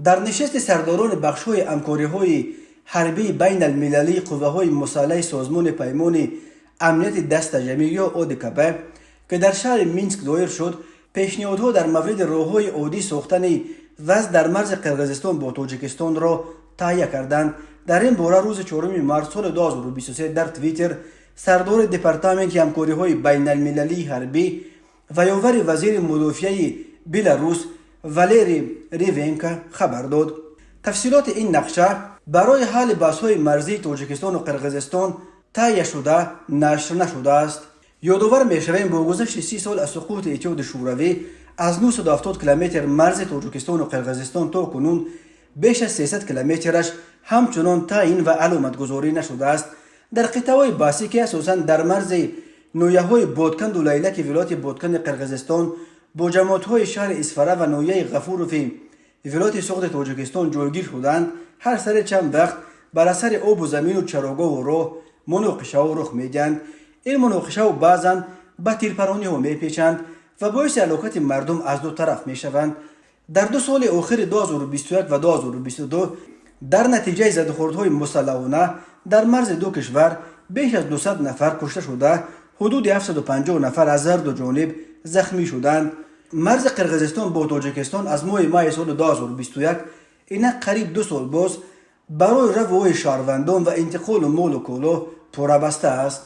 در نشست سرداران بخش‌های همکاری‌های حربی بین المللی قوه‌های مسلح سازمان پیمان امنیت دست جمعی یا اودکب که در شهر مینسک دایر شد، پیشنهادها در مورد راه‌های عادی ساختن وضع در مرز قرقیزستان با تاجیکستان را تهیه کردند. در این باره روز 4 مارس سال 2023 در توییتر سردار دپارتمنت همکاری‌های بین المللی حربی و یاور وزیر مدافعه بلاروس والری ریوینکا خبر داد. تفصیلات این نقشه برای حل بحث‌های مرزی تاجیکستان و قرقیزستان تهیه شده نشر نشده است. یادآور می‌شویم با گذشت 30 سال از سقوط اتحاد شوروی از 970 کیلومتر مرز تاجیکستان و قرقیزستان تا کنون بیش از 300 کیلومترش همچنان تعیین و علامت گذاری نشده است. در قطعه‌های بحثی که اساساً در مرز نویه‌های بادکند و لیلک ولایت بادکند قرقیزستان با جماعت‌های شهر اسفره و نویه غفوروف ولایت سقوط تاجیکستان جایگیر شدند، هر سر چند وقت بر اثر آب و زمین و چراگاه و راه مناقشه‌ها رخ می‌دهند. این مناقشه‌ها بعضاً به تیرپرانی‌ها می‌پیچند و باعث علاقت مردم از دو طرف می‌شوند. در 2 سال آخر 2021 و 2022 در نتیجه زدخوردهای مسلحانه در مرز دو کشور بیش از 200 نفر کشته شده، حدود 750 نفر از هر دو جانب زخمی شدند. مرز قرقیزستان با تاجیکستان از ماه مای سال 2021 اینک قریب 2 سال باز برای روای شهروندان و انتقال مال و کالا پربسته است.